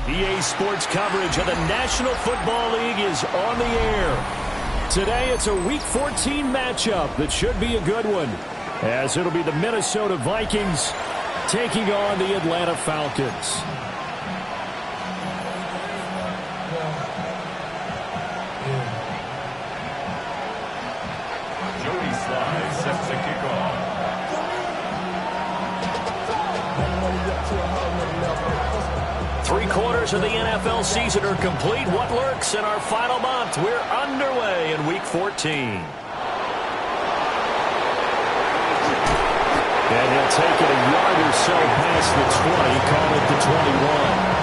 EA Sports coverage of the National Football League is on the air. Today it's a Week 14 matchup that should be a good one, as it'll be the Minnesota Vikings taking on the Atlanta Falcons. Sets the kickoff. Three-quarters of the NFL season are complete. What lurks in our final month? We're underway in Week 14. And he'll take it a yard or so past the 20, call it the 21.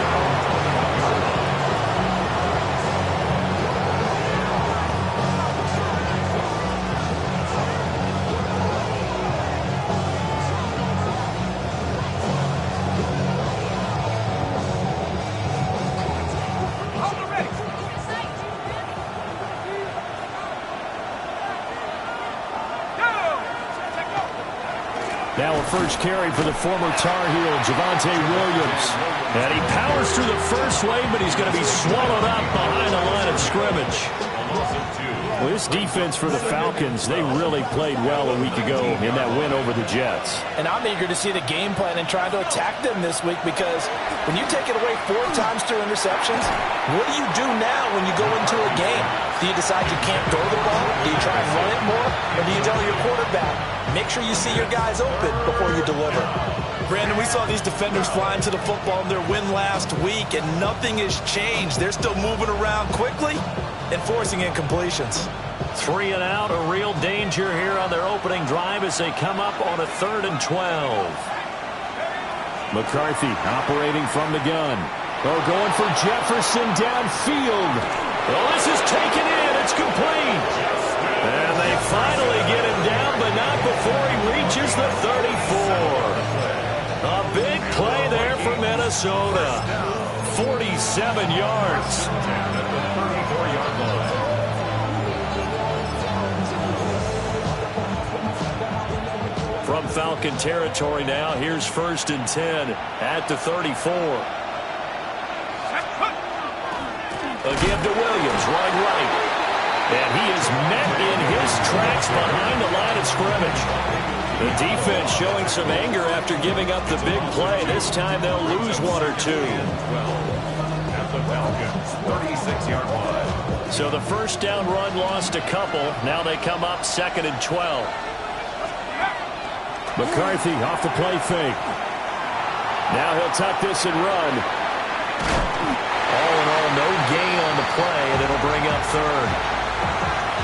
Now a first carry for the former Tar Heel, Javonte Williams. And he powers through the first wave, but he's going to be swallowed up behind the line of scrimmage. Well, this defense for the Falcons, they really played well a week ago in that win over the Jets. And I'm eager to see the game plan and try to attack them this week, because when you take it away 4 times through interceptions, what do you do now when you go into a game? Do you decide you can't throw the ball? Do you try and run it more? Or do you tell your quarterback, make sure you see your guys open before you deliver? Brandon, we saw these defenders flying to the football in their win last week, and nothing has changed. They're still moving around quickly and forcing incompletions. 3 and out, a real danger here on their opening drive as they come up on a 3rd and 12. McCarthy operating from the gun. Oh, going for Jefferson downfield. Oh, this is taken in. It's complete. And they finally get him down, but not before he reaches the 34. A big play there for Minnesota. 47 yards. From Falcon territory now, here's 1st and 10 at the 34. Again to Williams, running right. And he is met in his tracks behind the line of scrimmage. The defense showing some anger after giving up the big play. This time they'll lose 1 or 2. At the Falcons, 36-yard line. So the first down run lost a couple. Now they come up 2nd and 12. McCarthy off the play fake. Now he'll tuck this and run. All in all, no gain on the play, and it'll bring up 3rd.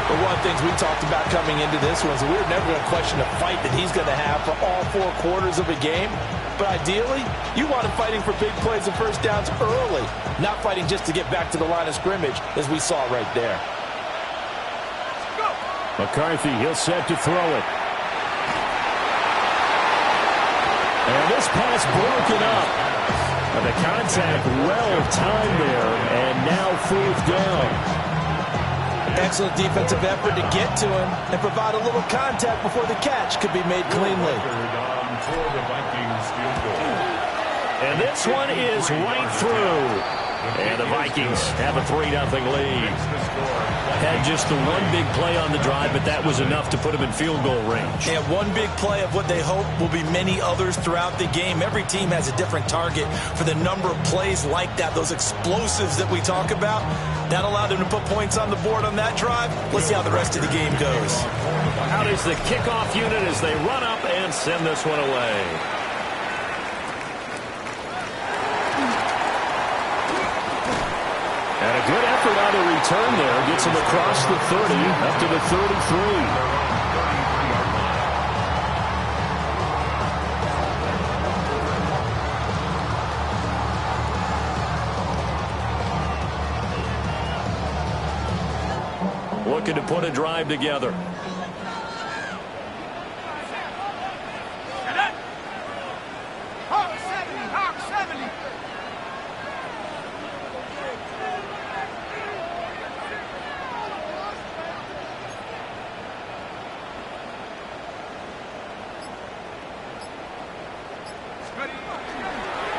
But one of the things we talked about coming into this was we were never going to question the fight that he's going to have for all 4 quarters of a game. But ideally, you want him fighting for big plays and first downs early, not fighting just to get back to the line of scrimmage, as we saw right there. McCarthy, he'll set to throw it. And this pass broken up. And the contact well timed there, and now 4th down. Excellent defensive effort to get to him and provide a little contact before the catch could be made cleanly. And this one is right through. And the Vikings have a 3-0 lead. Had just the one big play on the drive, but that was enough to put them in field goal range. And one big play of what they hope will be many others throughout the game. Every team has a different target for the number of plays like that, those explosives that we talk about. That allowed them to put points on the board on that drive. Let's see how the rest of the game goes. Out is the kickoff unit as they run up and send this one away. And a good effort on the return there. Gets him across the 30, up to the 33. Looking to put a drive together.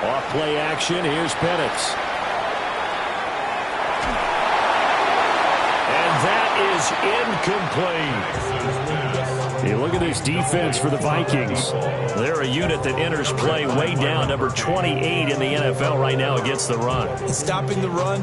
Off play action. Here's Penix. is incomplete. Hey, look at this defense for the Vikings. They're a unit that enters play way down, number 28 in the NFL right now against the run. Stopping the run,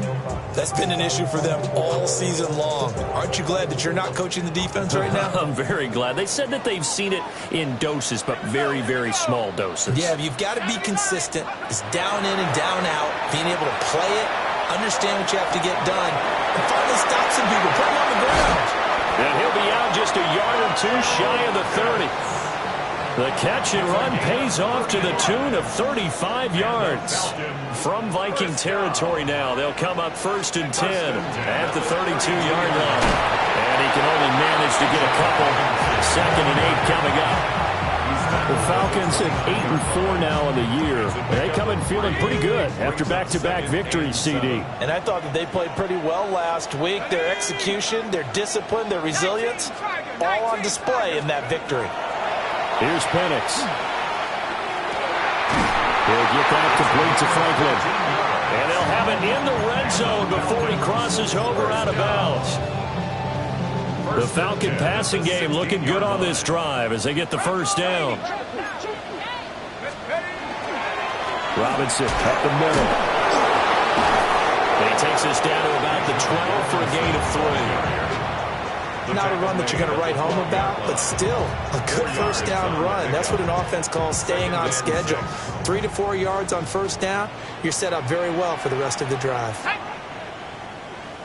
that's been an issue for them all season long. Aren't you glad that you're not coaching the defense right now? I'm very glad. They said that they've seen it in doses, but very, very small doses. Yeah, you've got to be consistent. It's down in and down out, being able to play it, understand what you have to get done, and finally stop some people, put them on the ground. And he'll be out just a yard or two shy of the 30. The catch and run pays off to the tune of 35 yards. From Viking territory now, they'll come up 1st and 10 at the 32-yard line. And he can only manage to get a couple. 2nd and 8 coming up. The Falcons at 8-4 now in the year. They come in feeling pretty good after back-to-back victories, CD. And I thought that they played pretty well last week. Their execution, their discipline, their resilience, all on display in that victory. Here's Penix. He'll get that complete to Franklin. And they'll have it in the red zone before he crosses over out of bounds. The Falcon passing game looking good on this drive as they get the first down. Robinson up the middle. And he takes us down to about the 12 for a gain of 3. Not a run that you're going to write home about, but still a good first down run. That's what an offense calls staying on schedule. 3 to 4 yards on first down. You're set up very well for the rest of the drive.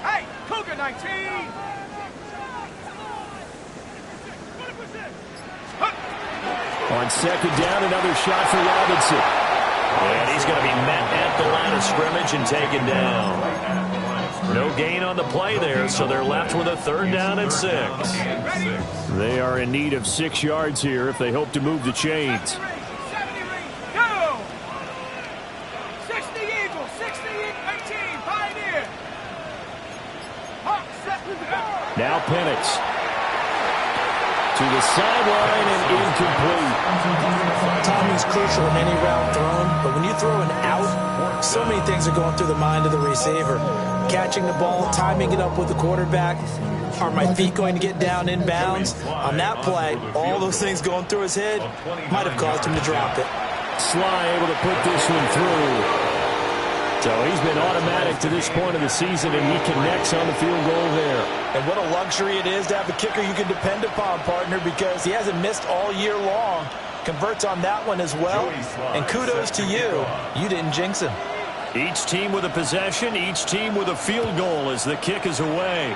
Hey, Cougar 19! On 2nd down, another shot for Robinson. And he's going to be met at the line of scrimmage and taken down. No gain on the play there, so they're left with a 3rd down and 6. They are in need of 6 yards here if they hope to move the chains. 70 go! 60 Eagles, 60 18, Pioneer. Hawks, set, go! Now Penix. To the sideline and incomplete. Timing's crucial in any route thrown, but when you throw an out, so many things are going through the mind of the receiver. Catching the ball, timing it up with the quarterback. Are my feet going to get down in bounds? On that play, all those things going through his head might have caused him to drop it. Sly able to put this one through. So he's been automatic to this point of the season, and he connects on the field goal there. And what a luxury it is to have a kicker you can depend upon, partner, because he hasn't missed all year long. Converts on that one as well. And kudos to you. You didn't jinx him. Each team with a possession, each team with a field goal as the kick is away.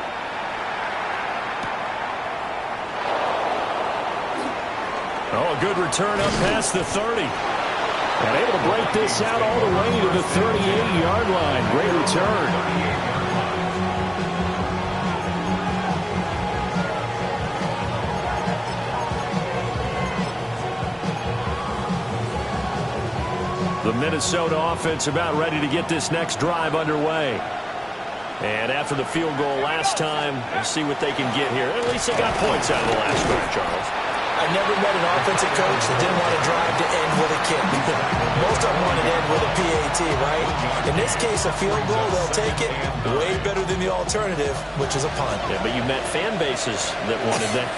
Oh, a good return up past the 30. And able to break this out all the way to the 38-yard line. Great return. The Minnesota offense about ready to get this next drive underway. And after the field goal last time, we'll see what they can get here. At least they got points out of the last drive, Charles. I never met an offensive coach that didn't want to drive to end with a kick. Most of them want to end with a PAT, right? In this case, a field goal, they'll take it way better than the alternative, which is a punt. Yeah, but you met fan bases that wanted that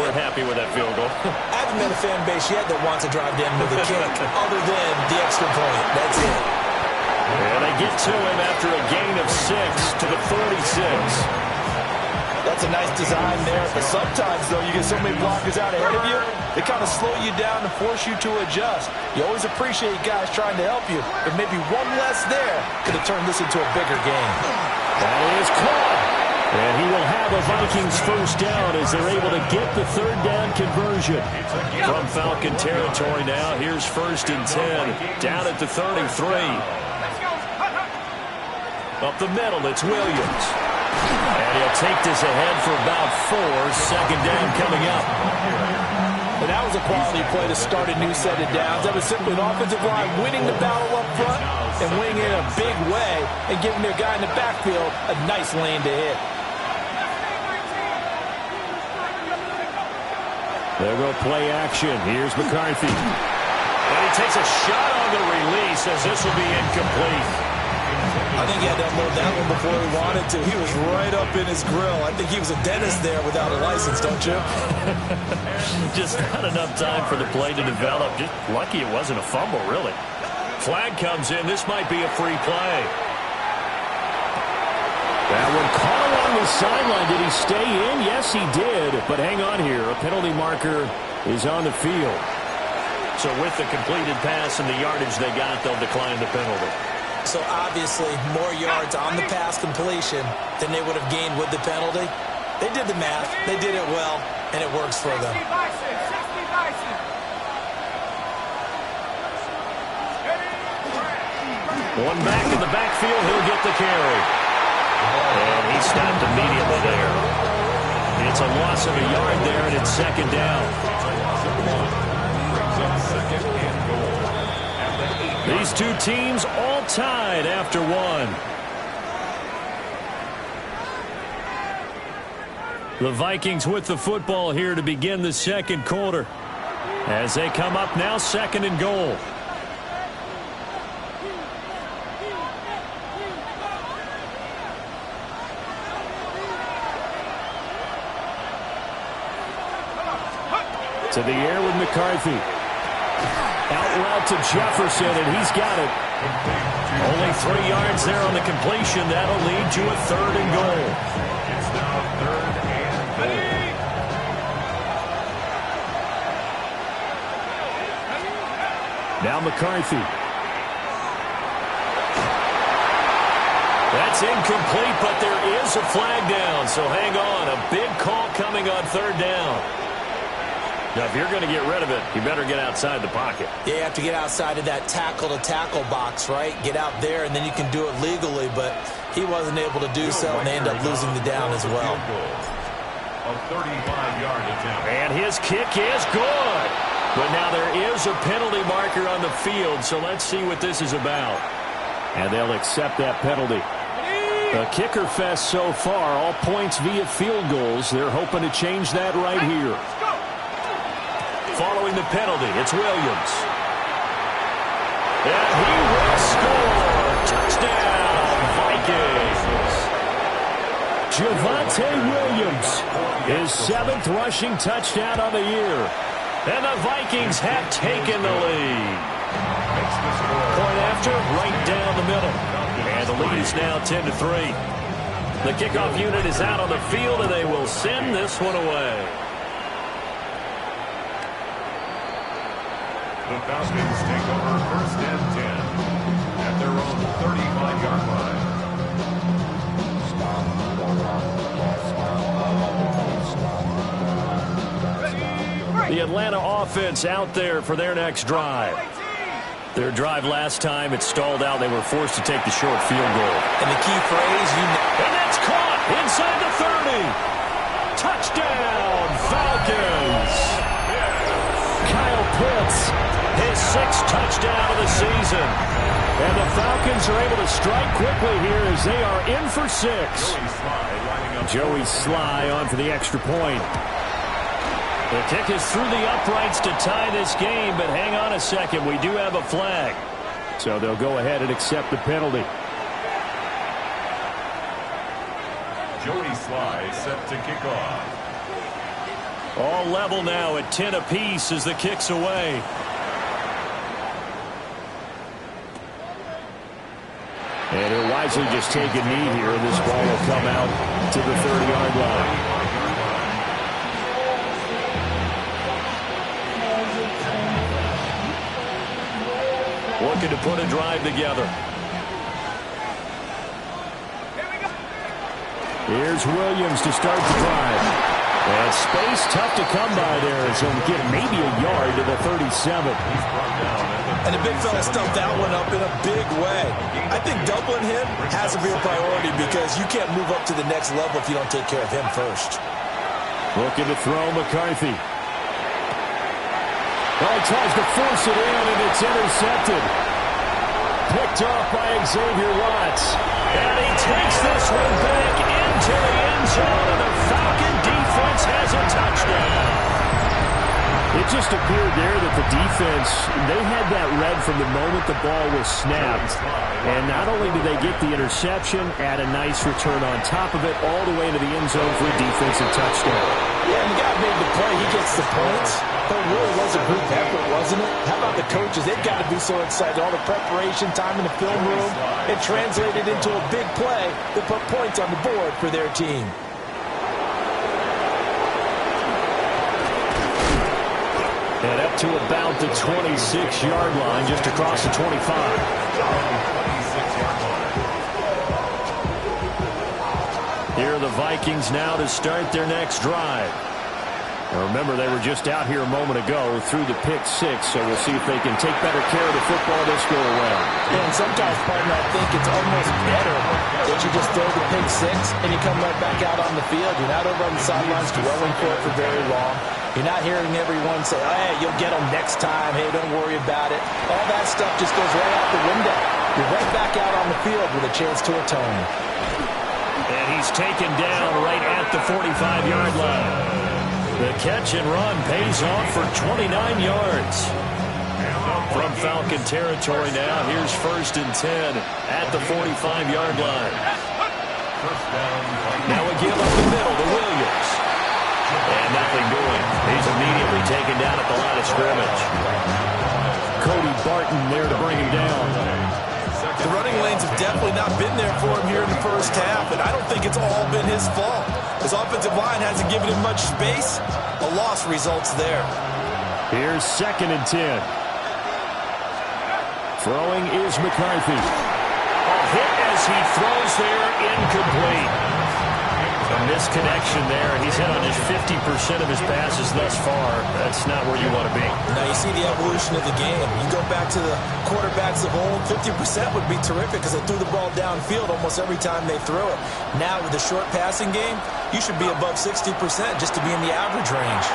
weren't happy with that field goal. I haven't met a fan base yet that wants to drive to end with a kick, other than the extra point. That's it. And they get to him after a gain of 6 to the 46. That's a nice design there, but sometimes, though, you get so many blockers out ahead of you, they kind of slow you down and force you to adjust. You always appreciate guys trying to help you, but maybe one less there could have turned this into a bigger game. That is caught. And he will have a Vikings first down as they're able to get the 3rd down conversion. From Falcon territory now, here's 1st and 10, down at the 33. Up the middle, it's Williams. And he'll take this ahead for about 4. 2nd down coming up. But that was a quality play to start a new set of downs. That was simply an offensive line winning the battle up front and winning in a big way and giving their guy in the backfield a nice lane to hit. They'll go play action. Here's McCarthy. And he takes a shot on the release as this will be incomplete. A think he had to unload that one before he wanted to. He was right up in his grill. I think he was a dentist there without a license, don't you? Just not enough time for the play to develop. Just lucky it wasn't a fumble, really. Flag comes in. This might be a free play. That one caught along the sideline. Did he stay in? Yes, he did. But hang on here. A penalty marker is on the field. So with the completed pass and the yardage they got, they'll decline the penalty. So obviously more yards on the pass completion than they would have gained with the penalty. They did the math. They did it well, and it works for them. 60 Bison. One back in the backfield. He'll get the carry. And he stopped immediately there. It's a loss of a yard there, and it's second down. These two teams all tied after one. The Vikings with the football here to begin the second quarter. As they come up now, second and goal. To the air with McCarthy. Out route to Jefferson, and he's got it. Only 3 yards there on the completion. That'll lead to a third and goal. It's now third and goal. Now McCarthy. That's incomplete, but there is a flag down, so hang on. A big call coming on third down. Now, if you're going to get rid of it, you better get outside the pocket. Yeah, you have to get outside of that tackle-to-tackle box, right? Get out there, and then you can do it legally, but he wasn't able to do so, and they end up losing the down as well. A 35-yard attempt. And his kick is good. But now there is a penalty marker on the field, so let's see what this is about. And they'll accept that penalty. A kicker fest so far, all points via field goals. They're hoping to change that right here. Following the penalty, it's Williams. And he will score. Touchdown, Vikings. Javonte Williams, his 7th rushing touchdown of the year. And the Vikings have taken the lead. Point after, right down the middle. And the lead is now 10-3. The kickoff unit is out on the field, and they will send this one away. The Falcons take over first and 10 at their own 35-yard line. The Atlanta offense out there for their next drive. Their drive last time, it stalled out. They were forced to take the short field goal. And the key phrase, and that's caught inside the 30. Touchdown, Falcons. Kyle Pitts, his 6th touchdown of the season. And the Falcons are able to strike quickly here as they are in for 6. Joey Sly on for the extra point. The kick is through the uprights to tie this game, but hang on a second. We do have a flag. So they'll go ahead and accept the penalty. Joey Sly set to kick off. All level now at 10 apiece as the kick's away. And he'll wisely just take a knee here. This ball will come out to the 30-yard line. Looking to put a drive together. Here's Williams to start the drive. And space tough to come by there as he'll get maybe a yard to the 37. And the big fella stumped that one up in a big way. I think doubling him has to be a priority because you can't move up to the next level if you don't take care of him first. Looking to throw McCarthy. Well, he tries to force it in, and it's intercepted. Picked off by Xavier Watts. And he takes this one back into the end zone, and the Falcon defense has a touchdown. It just appeared there that the defense, they had that read from the moment the ball was snapped. And not only did they get the interception, add a nice return on top of it, all the way into the end zone for a defensive touchdown. Yeah, and the guy made the play. He gets the points. But it really was a group effort, wasn't it? How about the coaches? They've got to be so excited. All the preparation, time in the film room, it translated into a big play that put points on the board for their team. And up to about the 26-yard line, just across the 25. Here are the Vikings now to start their next drive. Now remember, they were just out here a moment ago through the pick six, so we'll see if they can take better care of the football this go around. Yeah, and sometimes, partner, I think it's almost better that you just throw the pick six and you come right back out on the field. You're not over on the sidelines dwelling for it for very long. You're not hearing everyone say, oh, hey, you'll get them next time. Hey, don't worry about it. All that stuff just goes right out the window. You're right back out on the field with a chance to atone. And he's taken down right at the 45-yard line. The catch and run pays off for 29 yards. From Falcon territory now, here's 1st and 10 at the 45-yard line. Now a give up the middle to Williams. And nothing doing. He's immediately taken down at the line of scrimmage. Cody Barton there to bring him down. The running lanes have definitely not been there for him here in the first half, and I don't think it's all been his fault. His offensive line hasn't given him much space. A loss results there. Here's 2nd and 10. Throwing is McCarthy. A hit as he throws there, incomplete. A misconnection there. He's hit on just 50% of his passes thus far. That's not where you want to be. Now you see the evolution of the game. You go back to the quarterbacks of old, 50% would be terrific because they threw the ball downfield almost every time they threw it. Now with the short passing game, you should be above 60% just to be in the average range.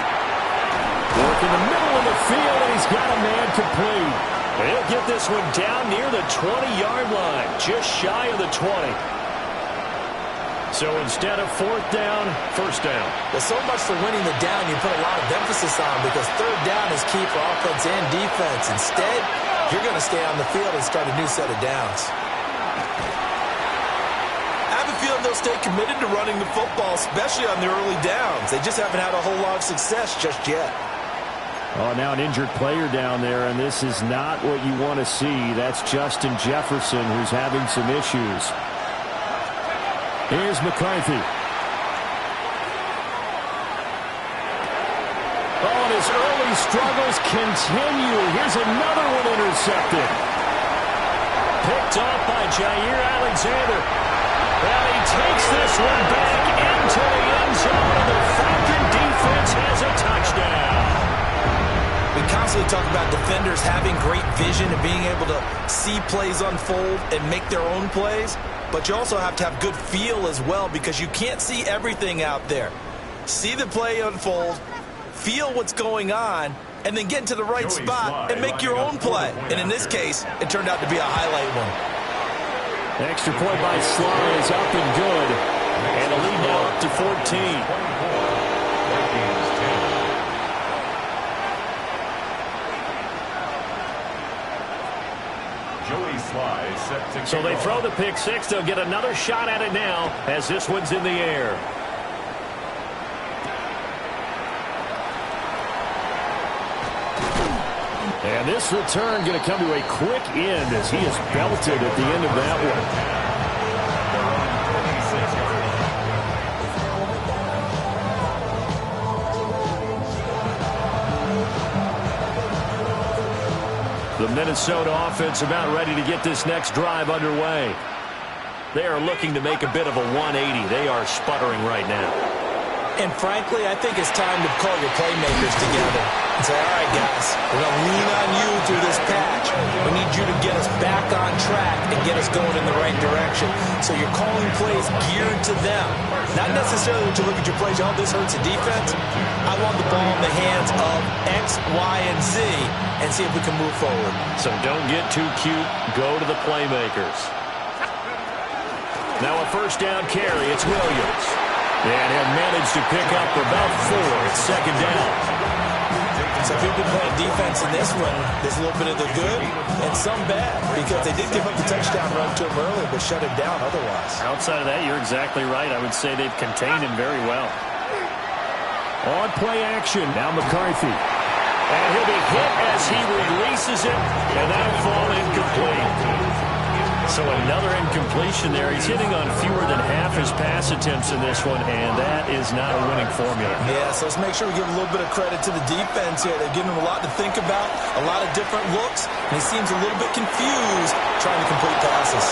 Work in the middle of the field, and he's got a man complete. He'll get this one down near the 20-yard line, just shy of the 20. So instead of 4th down, 1st down. Well, so much for winning the down you put a lot of emphasis on because 3rd down is key for offense and defense. Instead, you're going to stay on the field and start a new set of downs. I have a feeling they'll stay committed to running the football, especially on the early downs. They just haven't had a whole lot of success just yet. Oh, now an injured player down there, and this is not what you want to see. That's Justin Jefferson, who's having some issues. Here's McCarthy. Oh, and his early struggles continue. Here's another one intercepted. Picked off by Jair Alexander. And he takes this one back into the end zone, and the Falcon defense has a touchdown. We constantly talk about defenders having great vision and being able to see plays unfold and make their own plays. But you also have to have good feel as well because you can't see everything out there. See the play unfold, feel what's going on, and then get into the right spot and make your own play. And in this case, it turned out to be a highlight one. Extra point by Sly is up and good. And the lead now up to 14. So they throw the pick six. They'll get another shot at it now as this one's in the air. And this return going to come to a quick end as he is belted at the end of that one. The Minnesota offense about ready to get this next drive underway. They are looking to make a bit of a 180. They are sputtering right now. And frankly, I think it's time to call your playmakers together and say, all right, guys, we're going to lean on you through this patch. We need you to get us back on track and get us going in the right direction. So you're calling plays geared to them. Not necessarily that you look at your plays, oh, this hurts the defense. I want the ball in the hands of X, Y, and Z and see if we can move forward. So don't get too cute. Go to the playmakers. Now a first down carry. It's Williams. And he'll manage to pick up about 4. It's second down. So if you've been playing defense in this one, there's a little bit of the good and some bad, because they did give up the touchdown run to him earlier, but shut him down otherwise. Outside of that, you're exactly right. I would say they've contained him very well. On play action, now McCarthy. And he'll be hit as he releases it, and that'll fall incomplete. So another incompletion there. He's hitting on fewer than half his pass attempts in this one, and that is not a winning formula. Yeah, so let's make sure we give a little bit of credit to the defense here. They've given him a lot to think about, a lot of different looks, and he seems a little bit confused trying to complete passes.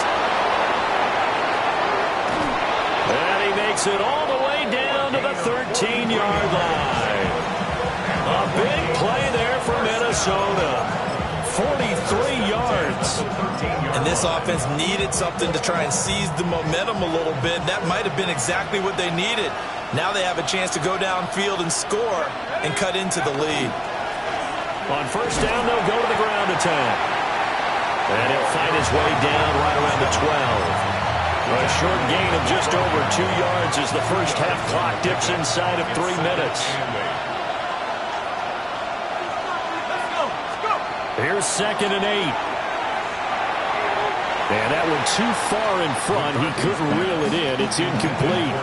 And he makes it all the way down to the 13-yard line. A big play there for Minnesota. 43 yards. And this offense needed something to try and seize the momentum a little bit. That might have been exactly what they needed. Now they have a chance to go downfield and score and cut into the lead. On first down, they'll go to the ground attack. And he'll find his way down right around the 12. A short gain of just over 2 yards as the first half clock dips inside of 3 minutes. Here's 2nd and 8. And that one too far in front. He couldn't reel it in. It's incomplete.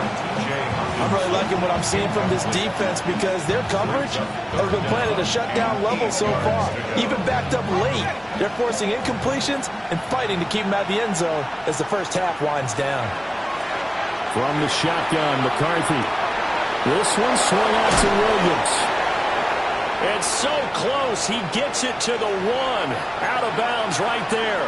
I'm really liking what I'm seeing from this defense because their coverage has been playing at a shutdown level so far. Even backed up late, they're forcing incompletions and fighting to keep them out of the end zone as the first half winds down. From the shotgun, McCarthy. This one swung out to Williams. It's so close. He gets it to the 1. Out of bounds right there.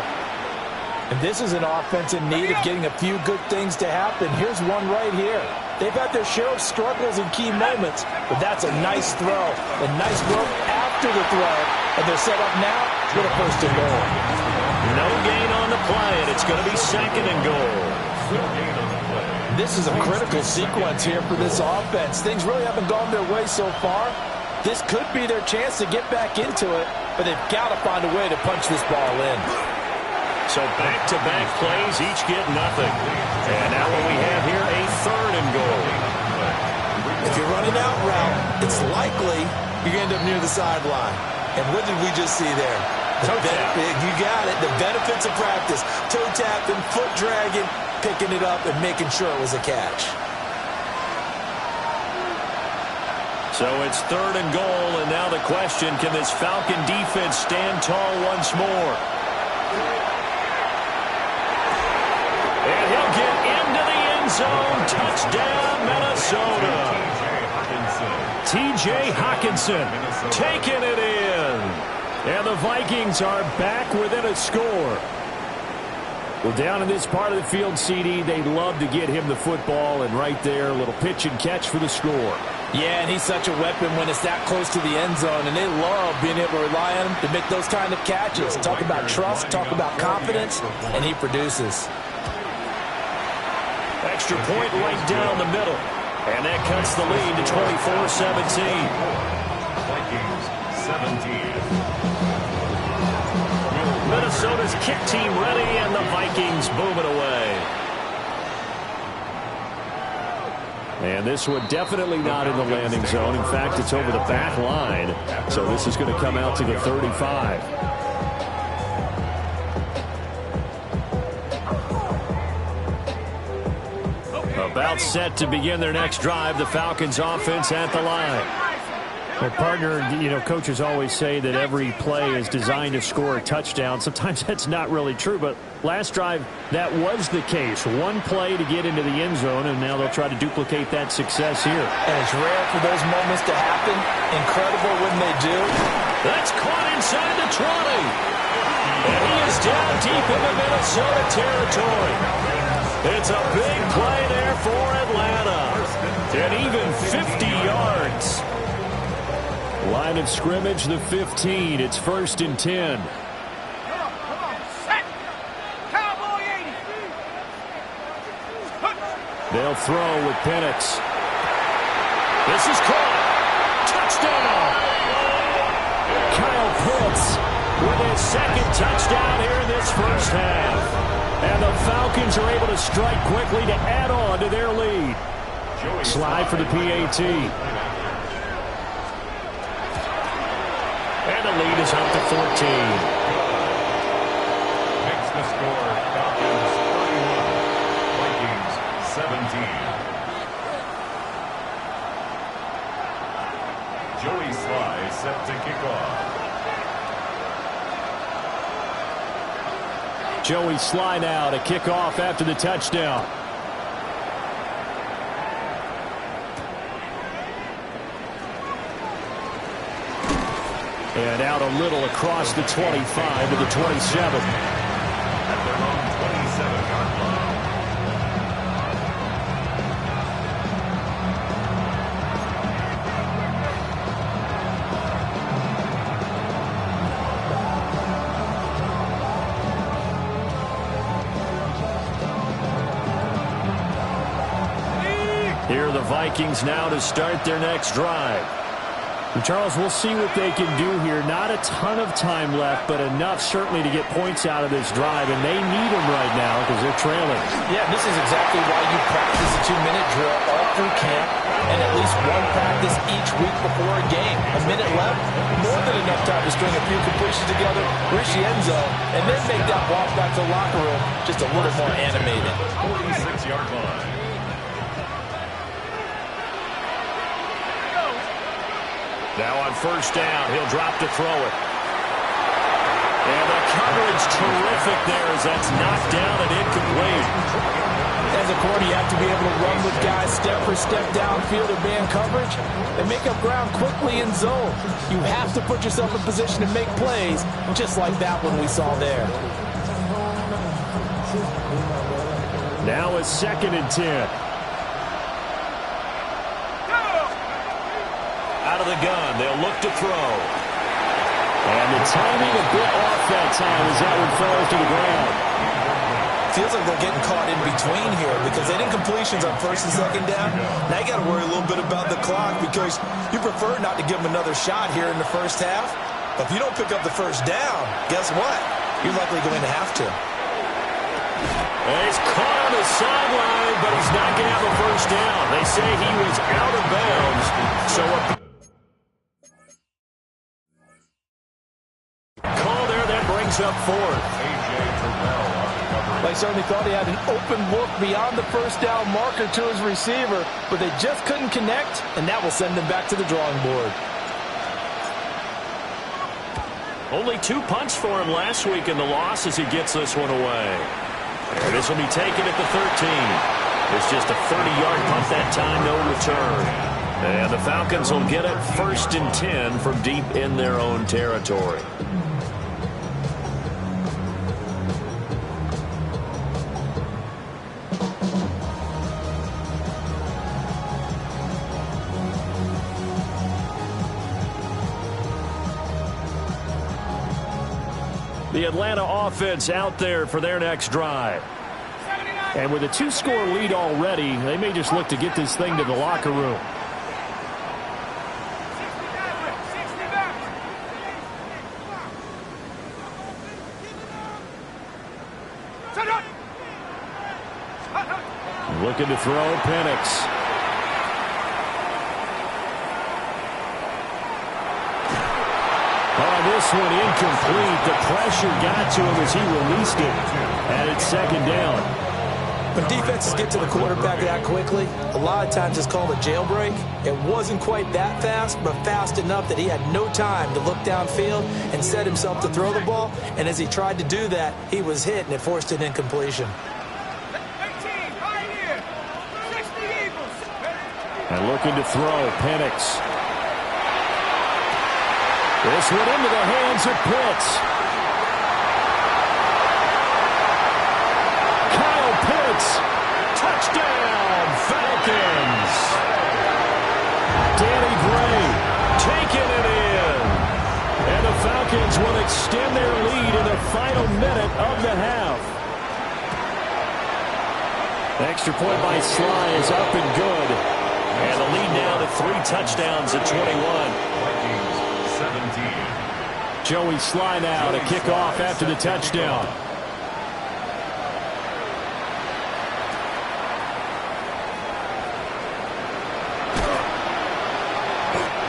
And this is an offense in need of getting a few good things to happen. Here's one right here. They've had their share of struggles in key moments, but that's a nice throw. A nice work after the throw. And they're set up now with a first and goal. No gain on the play, and it's going to be 2nd and goal. This is a critical sequence here for this offense. Things really haven't gone their way so far. This could be their chance to get back into it, but they've got to find a way to punch this ball in. So back-to-back plays, each get nothing. And now what we have here, a 3rd and goal. If you're running out route, it's likely you're going to end up near the sideline. And what did we just see there? Toe tap. You got it. The benefits of practice. Toe tapping, foot dragging, picking it up, and making sure it was a catch. So it's 3rd and goal, and now the question, can this Falcon defense stand tall once more? And he'll get into the end zone. Touchdown, Minnesota. T.J. Hockenson taking it in. And the Vikings are back within a score. Well, down in this part of the field, CD, they love to get him the football, and right there, a little pitch and catch for the score. Yeah, and he's such a weapon when it's that close to the end zone, and they love being able to rely on him to make those kind of catches. Talk about trust, talk about confidence, and he produces. Extra point right down the middle, and that cuts the lead to 24-17. Vikings 17. Minnesota's kick team ready, and the Vikings boom it away. And this one definitely not in the landing zone. In fact, it's over the back line. So this is going to come out to the 35. About set to begin their next drive. The Falcons offense at the line. Well, partner, you know, coaches always say that every play is designed to score a touchdown. Sometimes that's not really true, but last drive, that was the case. One play to get into the end zone, and now they'll try to duplicate that success here. And it's rare for those moments to happen. Incredible when they do. That's caught inside the 20. And he is down deep into Minnesota territory. It's a big play there for Atlanta. And even 50 yards. Line of scrimmage, the 15. It's 1st and 10. Come on, set. Cowboy 80. They'll throw with Penix. This is caught. Touchdown. Kyle Pitts with his 2nd touchdown here in this first half. And the Falcons are able to strike quickly to add on to their lead. Slide for the PAT. And the lead is up to 14. Makes the score Falcons 31, Vikings 17. Joey Sly set to kick off. Joey Sly now to kick off after the touchdown. And out a little across the 25 to the 27. At their own 27-yard line. Here are the Vikings now to start their next drive. And Charles, we'll see what they can do here. Not a ton of time left, but enough certainly to get points out of this drive, and they need them right now because they're trailing. Yeah, this is exactly why you practice a 2-minute drill all through camp and at least one practice each week before a game. A minute left, more than enough time to string a few completions together, reach the end zone, and then make that walk back to the locker room just a little more animated. 46-yard line. Now on first down, he'll drop to throw it. And the coverage terrific there as that's knocked down and incomplete. As a corner, you have to be able to run with guys step for step downfield or man coverage and make up ground quickly in zone. You have to put yourself in position to make plays, just like that one we saw there. Now a 2nd and 10. Out of the gun, they'll look to throw. And the timing a bit off that time as that one falls to the ground. Feels like they're getting caught in between here because they didn't completions on 1st and 2nd down. Now you got to worry a little bit about the clock because you prefer not to give them another shot here in the first half. But if you don't pick up the first down, guess what? You're likely going to have to. And he's caught on the sideline, but he's not going to have a first down. They say he was out of bounds. So a call there that brings up 4th. They certainly thought he had an open look beyond the first down marker to his receiver, but they just couldn't connect, and that will send them back to the drawing board. Only 2 punts for him last week in the loss as he gets this one away. And this will be taken at the 13. It's just a 30-yard punt that time, no return. And the Falcons will get it 1st and 10 from deep in their own territory. The Atlanta offense out there for their next drive. And with a 2-score lead already, they may just look to get this thing to the locker room. Looking to throw, Penix. This one incomplete. The pressure got to him as he released it. And it's 2nd down. When defenses get to the quarterback that quickly, a lot of times it's called a jailbreak. It wasn't quite that fast, but fast enough that he had no time to look downfield and set himself to throw the ball. And as he tried to do that, he was hit, and it forced an incompletion. And looking to throw, Penix. This one into the hands of Pitts. Kyle Pitts. Touchdown, Falcons. Danny Gray taking it in. And the Falcons will extend their lead in the final minute of the half. The extra point by Sly is up and good. And the lead now to 3 touchdowns at 21. Joey Sly now to kick off after the touchdown.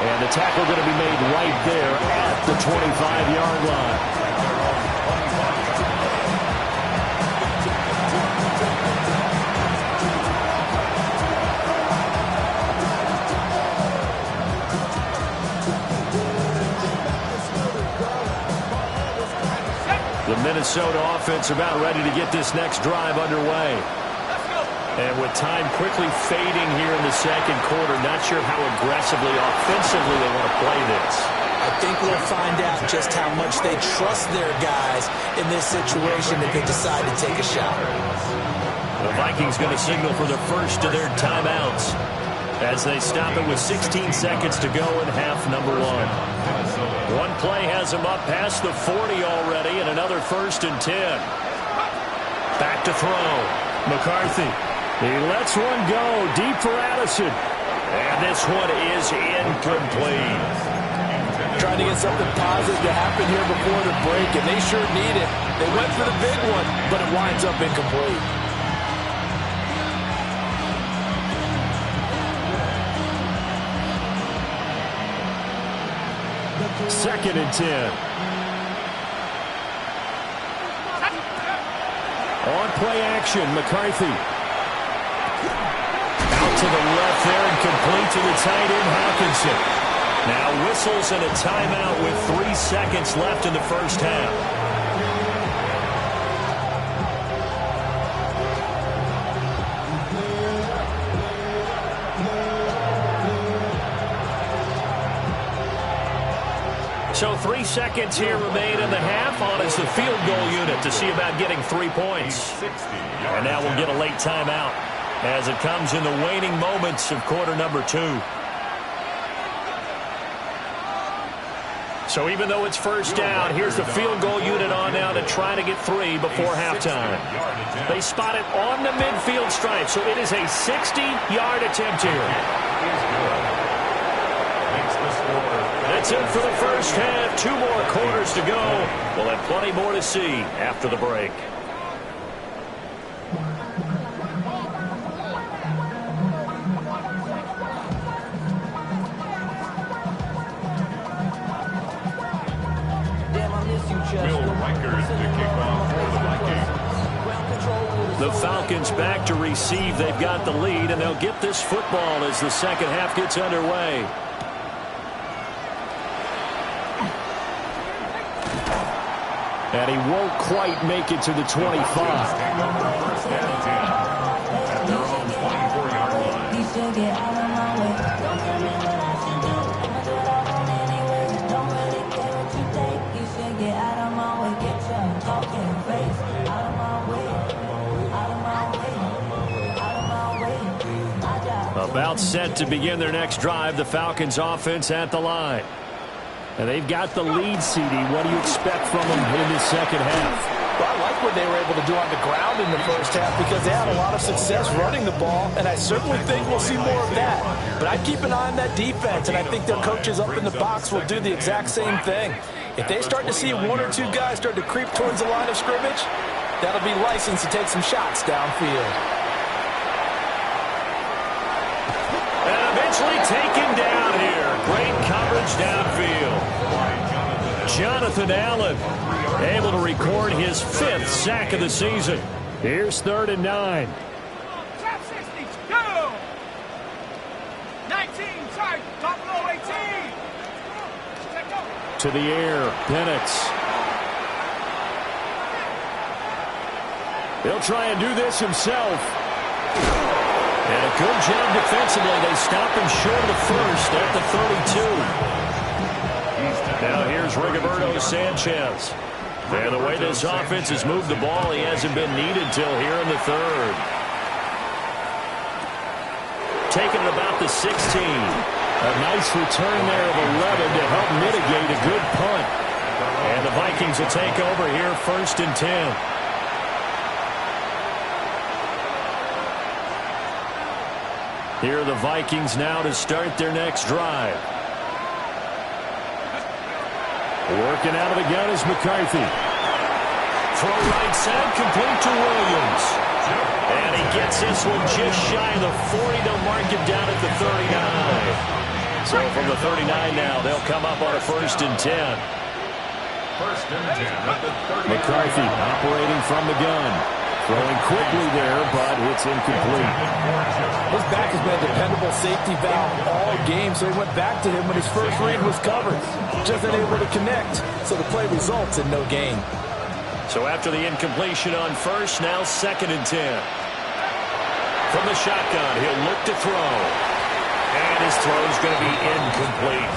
And the tackle going to be made right there at the 25-yard line. The Minnesota offense about ready to get this next drive underway. And with time quickly fading here in the second quarter, not sure how aggressively, offensively they want to play this. I think we'll find out just how much they trust their guys in this situation if they decide to take a shot. The Vikings going to signal for the first of their timeouts as they stop it with 16 seconds to go in half number one. One play has them up past the 40 already, and another 1st and 10. Back to throw. McCarthy. He lets one go deep for Addison. And this one is incomplete. Trying to get something positive to happen here before the break, and they sure need it. They went for the big one, but it winds up incomplete. 2nd and 10. On play action, McCarthy. Out to the left there and complete to the tight end, Hawkinson. Now whistles and a timeout with 3 seconds left in the first half. So 3 seconds here remain in the half. On is the field goal unit to see about getting 3 points. And now we'll get a late timeout as it comes in the waning moments of quarter number 2. So even though it's first down, here's the field goal unit on now to try to get 3 before halftime. They spot it on the midfield stripe, so it is a 60-yard attempt here. That's it for the first half. 2 more quarters to go. We'll have plenty more to see after the break. The Falcons back to receive. They've got the lead, and they'll get this football as the second half gets underway. And he won't quite make it to the 25. At their own 24-yard line. About set to begin their next drive, the Falcons offense at the line. And they've got the lead, CD. What do you expect from them in this second half? Well, I like what they were able to do on the ground in the first half because they had a lot of success running the ball, and I certainly think we'll see more of that. But I'd keep an eye on that defense, and I think their coaches up in the box will do the exact same thing. If they start to see 1 or 2 guys start to creep towards the line of scrimmage, that'll be licensed to take some shots downfield. And eventually taken down here. Great coverage downfield. Jonathan Allen able to record his 5th sack of the season. Here's 3rd and 9. Top 62. 19, sorry, top low 18. To the air, Bennett. He'll try and do this himself. And a good job defensively. They stop him short of the first at the 32. Now here's Rigoberto Sanchez. And the way this offense has moved the ball, he hasn't been needed till here in the 3rd. Taking it about the 16. A nice return there of 11 to help mitigate a good punt. And the Vikings will take over here 1st and 10. Here are the Vikings now to start their next drive. Working out of the gun is McCarthy. Throw right side, complete to Williams. And he gets this one just shy of the 40 to mark it down at the 39. So from the 39 now, they'll come up on a 1st and 10. 1st and 10 at the 39. McCarthy operating from the gun. Throwing quickly there, but it's incomplete. His back has been a dependable safety valve all game, so he went back to him when his first read was covered. Just unable to connect, so the play results in no gain. So after the incompletion on 1st, now 2nd and 10. From the shotgun, he'll look to throw. And his throw's going to be incomplete.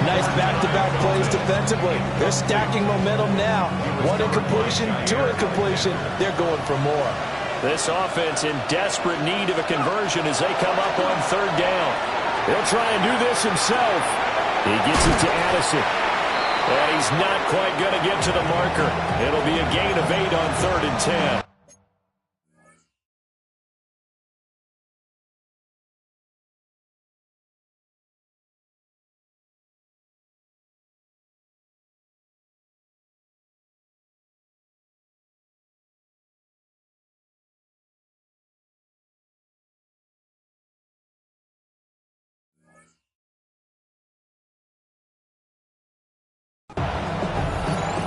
Nice back-to-back plays defensively. They're stacking momentum now. 1 incompletion, 2 incompletion. They're going for more. This offense in desperate need of a conversion as they come up on 3rd down. He'll try and do this himself. He gets it to Addison. And he's not quite going to get to the marker. It'll be a gain of 8 on 3rd and 10.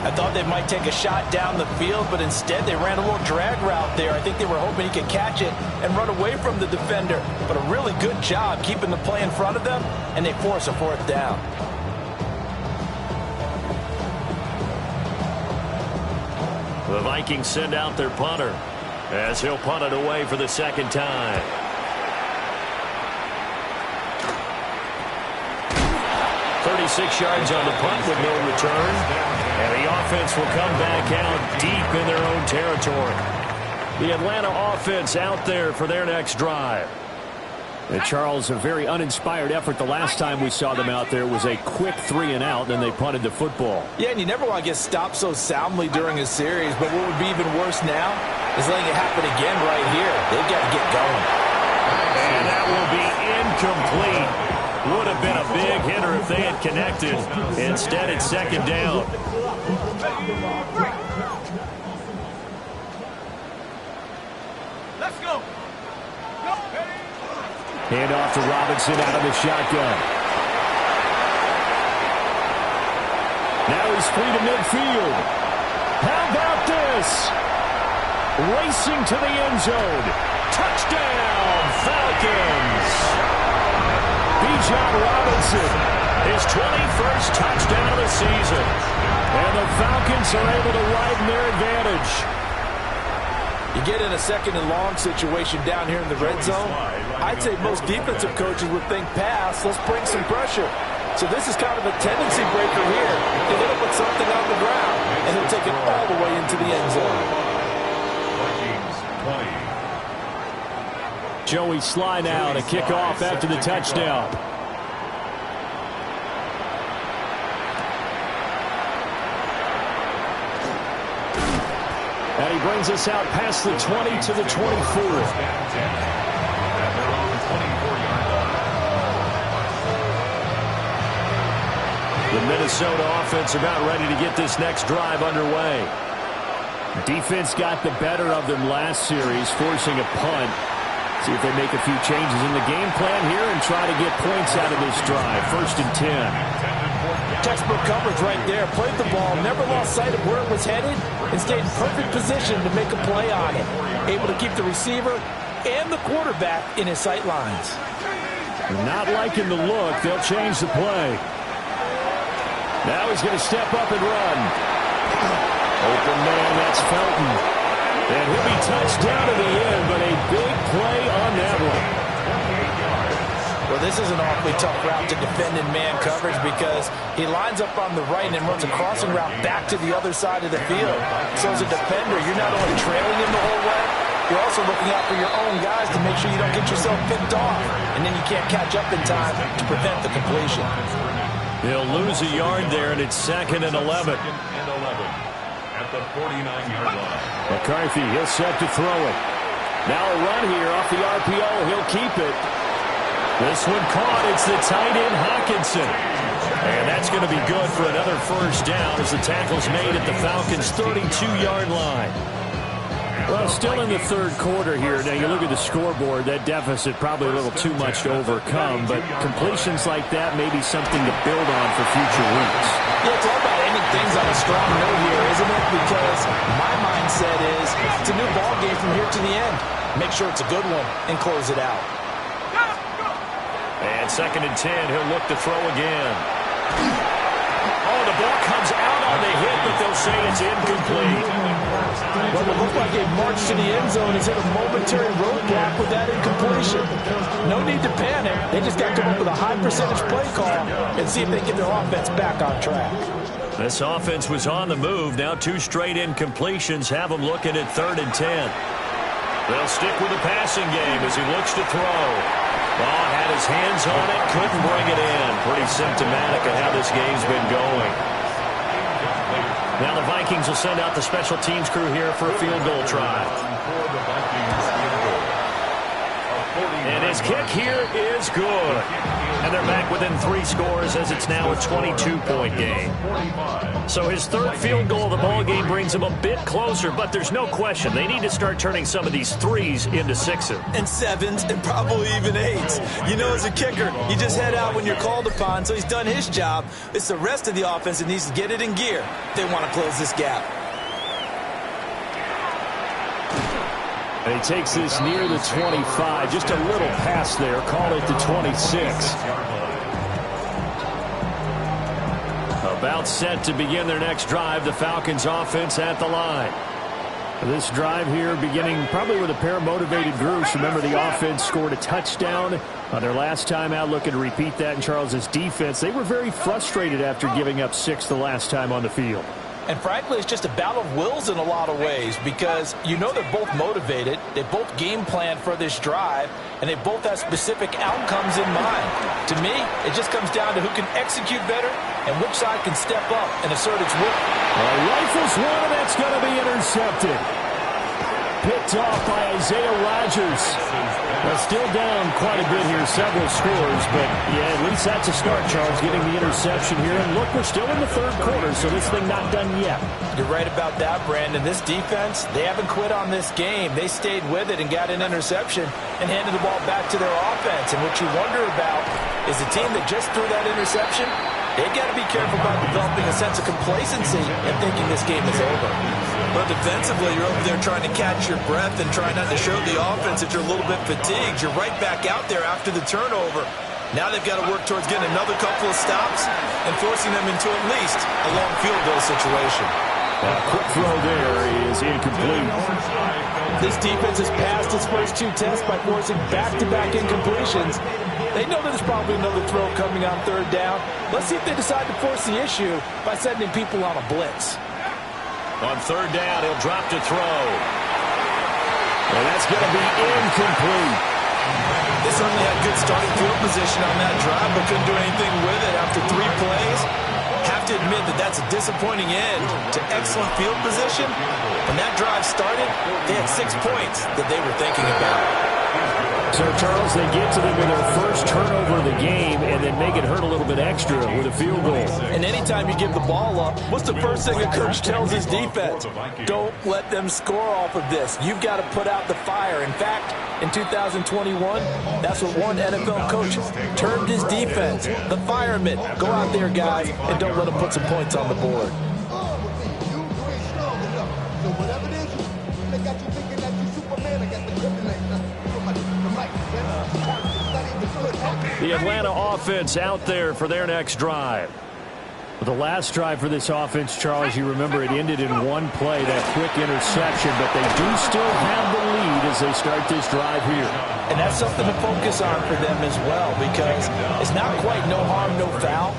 I thought they might take a shot down the field, but instead they ran a little drag route there. I think they were hoping he could catch it and run away from the defender. But a really good job keeping the play in front of them, and they force a 4th down. The Vikings send out their punter as he'll punt it away for the 2nd time. .36 yards on the punt with no return. And the offense will come back out deep in their own territory. The Atlanta offense out there for their next drive. And Charles, a very uninspired effort. The last time we saw them out there was a quick 3 and out, then they punted the football. Yeah, and you never want to get stopped so soundly during a series, but what would be even worse now is letting it happen again right here. They've got to get going. And that will be incomplete. Would have been a big hitter if they had connected. Instead, it's 2nd down. Let's go. Hand off to Robinson out of the shotgun. Now he's free to midfield. How about this? Racing to the end zone. Touchdown, Falcons. Bijan Robinson, his 21st touchdown of the season. And the Falcons are able to widen their advantage. You get in a 2nd and long situation down here in the red zone, I'd say most defensive coaches would think pass, let's bring some pressure. So this is kind of a tendency breaker here. You hit him with something on the ground, and he'll take it all the way into the end zone. Vikings 20. Joey Sly now to kick off after the touchdown. And he brings us out past the 20 to the 24. The Minnesota offense about ready to get this next drive underway. Defense got the better of them last series, forcing a punt. See if they make a few changes in the game plan here and try to get points out of this drive. 1st and 10. Textbook coverage right there. Played the ball, never lost sight of where it was headed, and stayed in perfect position to make a play on it. Able to keep the receiver and the quarterback in his sight lines. Not liking the look. They'll change the play. Now he's going to step up and run. Open man, that's Felton. And he'll be touched down to the end, but a big play on that one. Well, this is an awfully tough route to defend in man coverage because he lines up on the right and then runs a crossing route back to the other side of the field. So as a defender, you're not only trailing him the whole way, you're also looking out for your own guys to make sure you don't get yourself picked off. And then you can't catch up in time to prevent the completion. He'll lose a yard there, and it's 2nd and 11. At the 49-yard line. McCarthy, he'll set to throw it. Now a run here off the RPO. He'll keep it. This one caught. It's the tight end, Hawkinson. And that's going to be good for another 1st down as the tackle's made at the Falcons' 32-yard line. Well, still in the third quarter here. Now, you look at the scoreboard, that deficit probably a little too much to overcome, but completions like that may be something to build on for future weeks. Yeah, it's all about ending things on a strong note here, isn't it? Because my mindset is it's a new ball game from here to the end. Make sure it's a good one and close it out. And 2nd and 10, he'll look to throw again. Oh, the ball comes out on the hit, but they'll say it's incomplete. Well, it looked like a march to the end zone has hit a momentary roadblock with that incompletion. No need to panic. They just got to come up with a high percentage play call and see if they get their offense back on track. This offense was on the move. Now 2 straight incompletions have them looking at 3rd and 10. They'll stick with the passing game as he looks to throw. Ball had his hands on it, couldn't bring it in. Pretty symptomatic of how this game's been going. Now the Vikings will send out the special teams crew here for a field goal try. And his kick here is good. And they're back within 3 scores as it's now a 22-point game. So his 3rd field goal of the ball game brings him a bit closer, but there's no question they need to start turning some of these 3s into 6s. And 7s and probably even 8s. You know, as a kicker, you just head out when you're called upon, so he's done his job. It's the rest of the offense that needs to get it in gear if they want to close this gap. And he takes this near the 25, just a little pass there, call it the 26. About set to begin their next drive, the Falcons offense at the line. This drive here beginning probably with a pair of motivated groups. Remember, the offense scored a touchdown on their last time out, looking to repeat that in Charles's defense. They were very frustrated after giving up 6 the last time on the field. And frankly, it's just a battle of wills in a lot of ways because you know they're both motivated, they both game plan for this drive, and they both have specific outcomes in mind. To me, it just comes down to who can execute better and which side can step up and assert its will. Rifles one, that's going to be intercepted. Picked off by Isaiah Rodgers. Still down quite a bit here, several scores, but yeah, at least that's a start, Charles, getting the interception here. And look, we're still in the 3rd quarter, so this thing not done yet. You're right about that, Brandon. This defense, they haven't quit on this game. They stayed with it and got an interception and handed the ball back to their offense. And what you wonder about is the team that just threw that interception, they've got to be careful about developing a sense of complacency and thinking this game is over. But defensively, you're over there trying to catch your breath and try not to show the offense that you're a little bit fatigued. You're right back out there after the turnover. Now they've got to work towards getting another couple of stops and forcing them into at least a long field goal situation. Quick throw there is incomplete. This defense has passed its first 2 tests by forcing back-to-back incompletions. They know there's probably another throw coming on 3rd down. Let's see if they decide to force the issue by sending people on a blitz. On 3rd down, he'll drop to throw. And that's going to be incomplete. They certainly had good starting field position on that drive, but couldn't do anything with it after 3 plays. Have to admit that that's a disappointing end to excellent field position. When that drive started, they had 6 points that they were thinking about. So, Charles, they get to them with their first turnover of the game and then make it hurt a little bit extra with a field goal. And anytime you give the ball up, what's the first thing a coach tells his defense? Don't let them score off of this. You've got to put out the fire. In fact, in 2021, that's what one NFL coach termed his defense, the firemen. Go out there, guys, and don't let them put some points on the board. The Atlanta offense out there for their next drive. The last drive for this offense, Charles, you remember it ended in 1 play, that quick interception, but they do still have the lead as they start this drive here. And that's something to focus on for them as well because it's not quite no harm, no foul,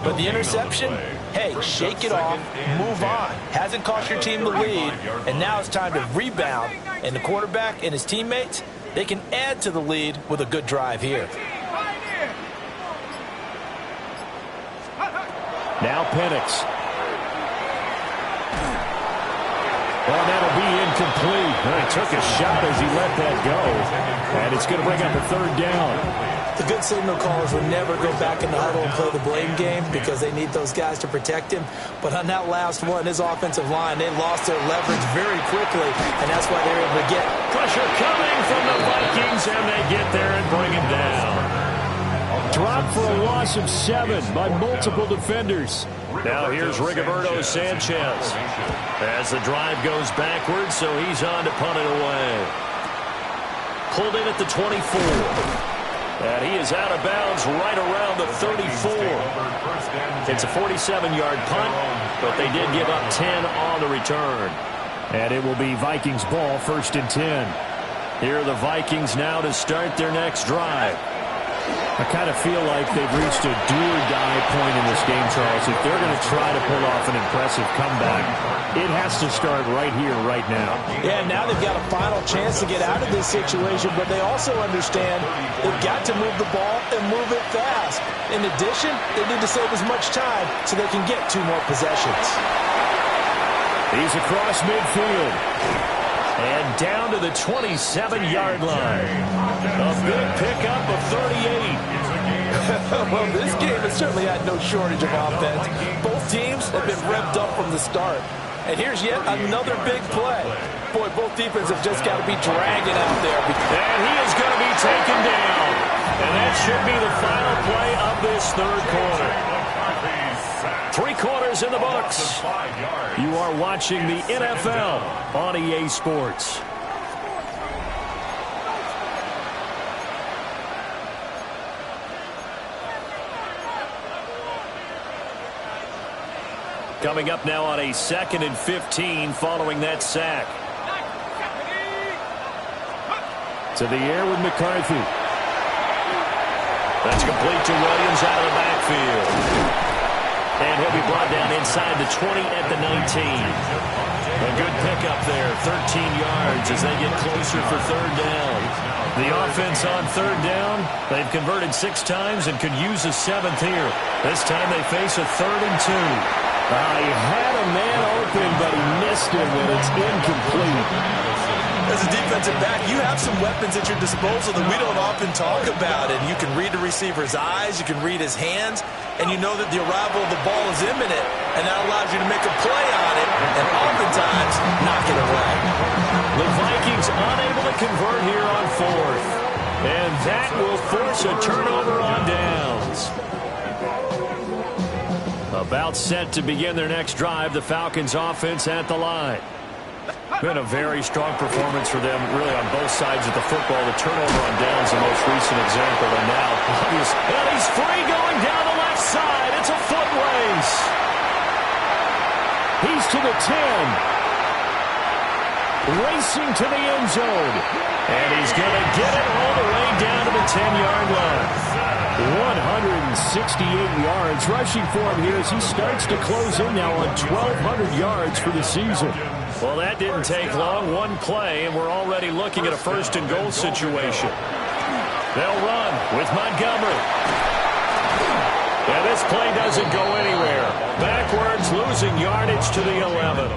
but the interception, hey, shake it off, move on. Hasn't cost your team the lead, and now it's time to rebound. And the quarterback and his teammates, they can add to the lead with a good drive here. Now Penix. Well, that'll be incomplete. He took a shot as he let that go. And it's going to bring up a third down. The good signal callers would never go back in the huddle and play the blame game because they need those guys to protect him. But on that last one, his offensive line, they lost their leverage very quickly, and that's why they're able to get pressure coming from the Vikings, and they get there and bring him down. Dropped for a loss of 7 by multiple defenders. Now here's Rigoberto Sanchez as the drive goes backwards, so he's on to punt it away. Pulled in at the 24. And he is out of bounds right around the 34. It's a 47-yard punt, but they did give up 10 on the return. And it will be Vikings ball, 1st and 10. Here are the Vikings now to start their next drive. I kind of feel like they've reached a do-or-die point in this game, Charles. If they're going to try to pull off an impressive comeback, it has to start right here, right now. Yeah, now they've got a final chance to get out of this situation, but they also understand they've got to move the ball and move it fast. In addition, they need to save as much time so they can get 2 more possessions. He's across midfield. And down to the 27-yard line. A big pickup of 38. Well, this game has certainly had no shortage of offense. Both teams have been revved up from the start. And here's yet another big play. Boy, both defenses have just got to be dragging out there. And he is going to be taken down. And that should be the final play of this 3rd quarter. 3 quarters in the books. You are watching the NFL on EA Sports. Coming up now on a 2nd and 15 following that sack. To the air with McCarthy. That's complete to Williams out of the backfield. And he'll be brought down inside the 20 at the 19. A good pickup there, 13 yards as they get closer for 3rd down. The offense on 3rd down, they've converted 6 times and could use a 7th here. This time they face a 3rd and 2. He had a man open, but he missed him, and it's incomplete. As a defensive back, you have some weapons at your disposal that we don't often talk about. And you can read the receiver's eyes, you can read his hands, and you know that the arrival of the ball is imminent. And that allows you to make a play on it, and oftentimes knock it away. The Vikings unable to convert here on 4th. And that will force a turnover on downs. About set to begin their next drive, the Falcons offense at the line. Been a very strong performance for them, really, on both sides of the football. The turnover on downs, the most recent example, and now and he's free going down the left side. It's a foot race. He's to the 10. Racing to the end zone. And he's going to get it all the way down to the 10-yard line. 168 yards rushing for him here as he starts to close in now on 1,200 yards for the season. Well, that didn't take long. 1 play, and we're already looking at a 1st and goal situation. They'll run with Montgomery. And this play doesn't go anywhere. Backwards, losing yardage to the 11.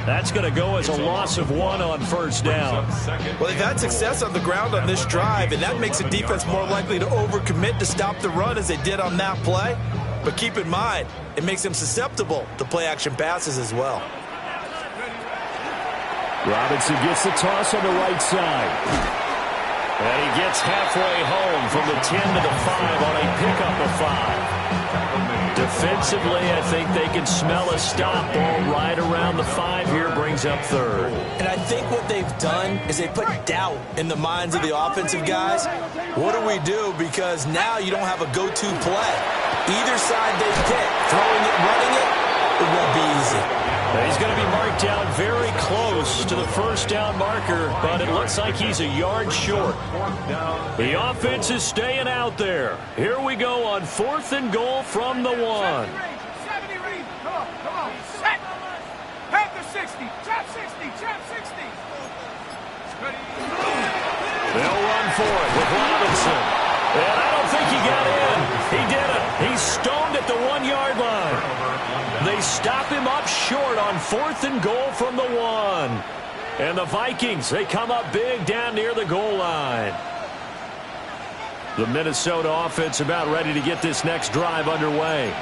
That's going to go as a loss of 1 on 1st down. Well, they've had success on the ground on this drive, and that makes the defense more likely to overcommit to stop the run as they did on that play. But keep in mind, it makes them susceptible to play-action passes as well. Robinson gets the toss on the right side. And he gets halfway home from the 10 to the 5 on a pickup of 5. Defensively, I think they can smell a stop ball right around the 5 here, brings up 3rd. And I think what they've done is they put doubt in the minds of the offensive guys. What do we do? Because now you don't have a go-to play. Either side they pick, throwing it, running it, it won't be easy. He's going to be marked down very close to the 1st down marker, but it looks like he's a yard short. The offense is staying out there. Here we go on 4th and goal from the 1. 70 read. Come on. Set. Panther 60. Trap 60. Trap 60. They'll run for it with Robinson. And I don't think he got in. He did it. He's stoned at the 1-yard line. They stop him up short on 4th and goal from the 1. And the Vikings, they come up big down near the goal line. The Minnesota offense about ready to get this next drive underway.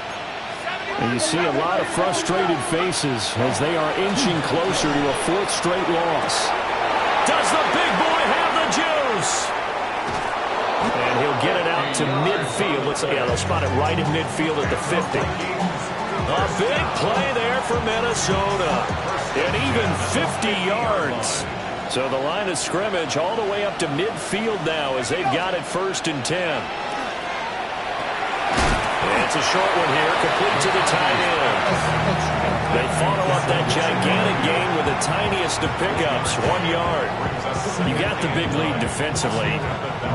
And you see a lot of frustrated faces as they are inching closer to a 4th straight loss. Does the big boy have the juice? And he'll get it out to midfield. They'll spot it right in midfield at the 50. A big play there for Minnesota. And even 50 yards. So the line of scrimmage all the way up to midfield now as they've got it 1st and 10. It's a short one here, complete to the tight end. They follow up that gigantic gain with the tiniest of pickups, 1 yard. You got the big lead defensively,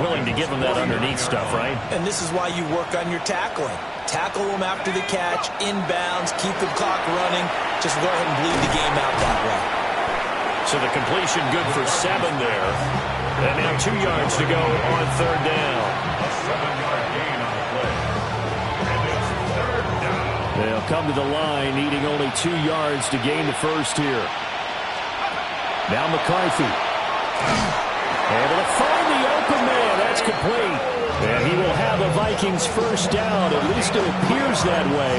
willing to give them that underneath stuff, right? And this is why you work on your tackling. Tackle them after the catch, inbounds, keep the clock running. Just go ahead and bleed the game out that way. So the completion good for 7 there. And now 2 yards to go on 3rd down. A 7-yard gain on the play. And it's 3rd down. They'll come to the line, needing only 2 yards to gain the first here. Now McCarthy. Able to find the open man. That's complete. And he will have the Vikings first down. At least it appears that way.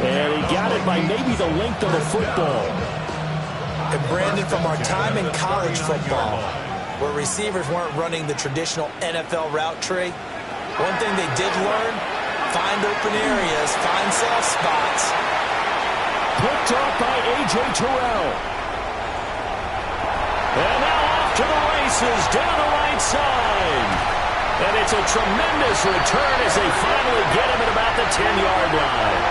And he got it by maybe the length of a football. And Brandon, from our time in college football, where receivers weren't running the traditional NFL route tree, one thing they did learn, find open areas, find soft spots. Picked up by A.J. Terrell. And now off to the races down the right side. And it's a tremendous return as they finally get him at about the 10-yard line.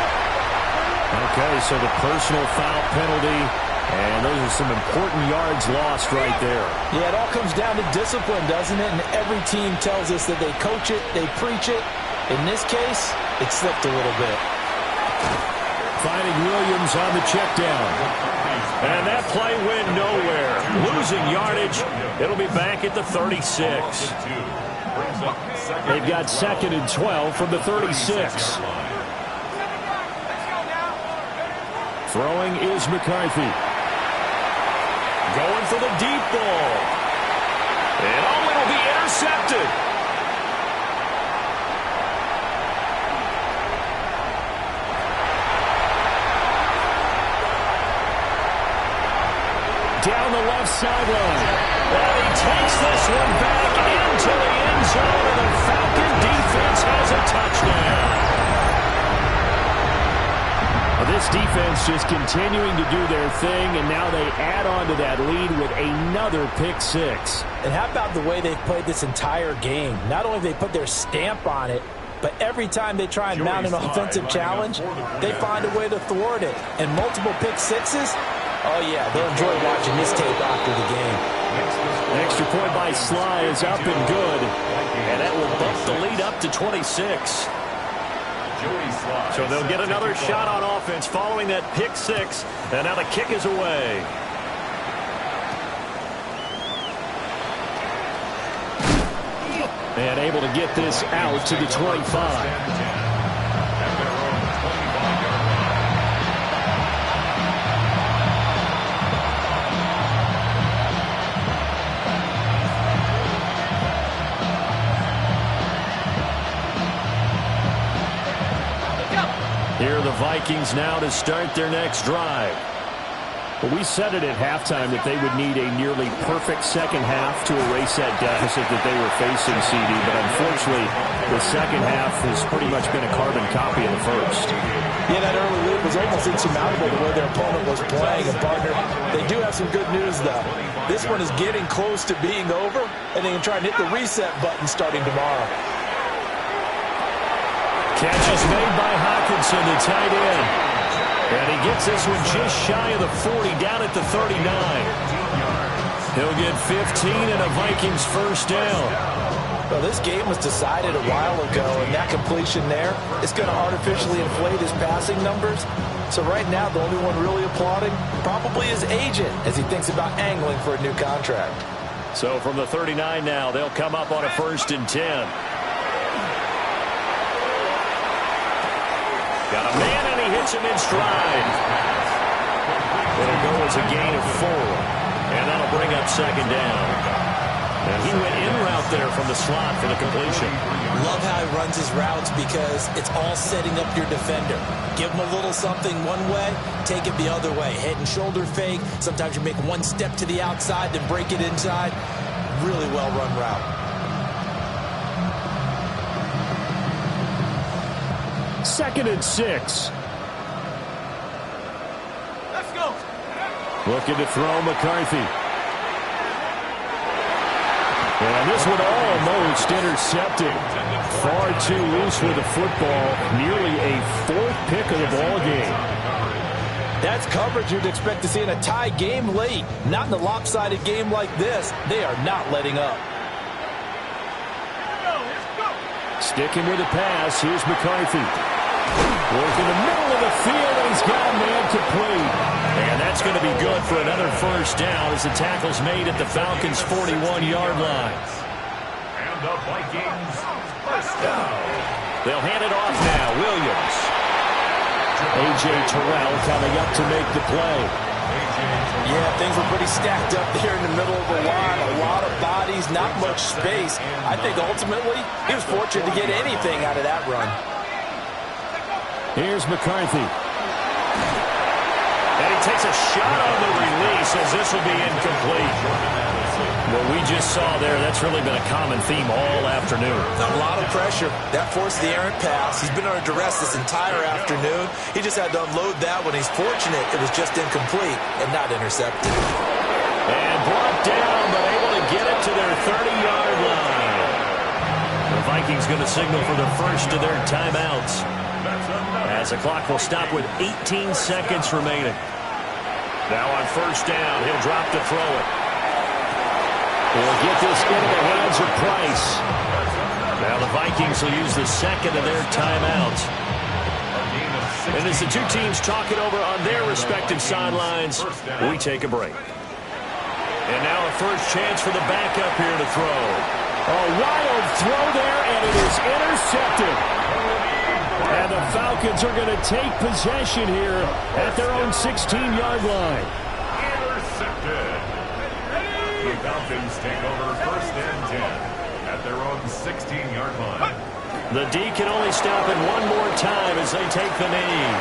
Okay, so the personal foul penalty, and those are some important yards lost right there. Yeah, it all comes down to discipline, doesn't it? And every team tells us that they coach it, they preach it. In this case, it slipped a little bit. Finding Williams on the check down. And that play went nowhere. Losing yardage. It'll be back at the 36. They've got 2nd and 12 from the 36. Throwing is McCarthy. Going for the deep ball. And it'll be intercepted. Down the left sideline. Well, he takes this one back into the end zone, and the Falcon defense has a touchdown. This defense just continuing to do their thing, and now they add on to that lead with another pick 6. And how about the way they've played this entire game? Not only have they put their stamp on it, but every time they try and mount an offensive challenge, they find a way to thwart it. And multiple pick 6s, oh yeah, they'll enjoy watching this tape after the game. Extra point by Sly is up and good, and that will bump the lead up to 26. So they'll get another shot on offense following that pick 6, and now the kick is away. And able to get this out to the 25. Here are the Vikings now to start their next drive. Well, we said it at halftime that they would need a nearly perfect second half to erase that deficit that they were facing, CD. But unfortunately, the second half has pretty much been a carbon copy of the first. Yeah, that early lead was almost insurmountable the way their opponent was playing. And, partner, they do have some good news, though. This one is getting close to being over, and they can try and hit the reset button starting tomorrow. Catch is made by Hawkinson, the tight end. And he gets this one just shy of the 40, down at the 39. He'll get 15 and a Vikings first down. Well, this game was decided a while ago, and that completion there is going to artificially inflate his passing numbers. So right now, the only one really applauding probably his agent as he thinks about angling for a new contract. So from the 39 now, they'll come up on a 1st and 10. Got a man, and he hits him in stride. It'll go as a gain of 4. And that'll bring up second down. And he went in route there from the slot for the completion. Love how he runs his routes because it's all setting up your defender. Give him a little something one way, take it the other way. Head and shoulder fake. Sometimes you make one step to the outside, then break it inside. Really well run route. Second and 6. Let's go. Looking to throw McCarthy. And this one almost intercepted. Far too loose with the football. Nearly a 4th pick of the ball game. That's coverage you'd expect to see in a tie game late. Not in a lopsided game like this. They are not letting up. Sticking with the pass. Here's McCarthy. Working the middle of the field, and he's got a man complete. And that's going to be good for another first down as the tackle's made at the Falcons' 41-yard line. And the Vikings first down. They'll hand it off now. Williams. A.J. Terrell coming up to make the play. Yeah, things were pretty stacked up there in the middle of the line. A lot of bodies, not much space. I think ultimately he was fortunate to get anything out of that run. Here's McCarthy. And he takes a shot on the release as this will be incomplete. What we just saw there, that's really been a common theme all afternoon. A lot of pressure. That forced the errant pass. He's been under duress this entire afternoon. He just had to unload that when he's fortunate. It was just incomplete and not intercepted. And brought down, but able to get it to their 30-yard line. The Vikings going to signal for the first of their timeouts, as the clock will stop with 18 seconds remaining. Now on first down, he'll drop to throw it. We'll get this into the hands of Price. Now the Vikings will use the second of their timeouts. And as the two teams talk it over on their respective sidelines, we take a break. And now a first chance for the backup here to throw. A wild throw there, and it is intercepted. And the Falcons are going to take possession here at their own 16-yard line. Intercepted. The Falcons take over first and 10 at their own 16-yard line. The D can only stop it one more time as they take the knee.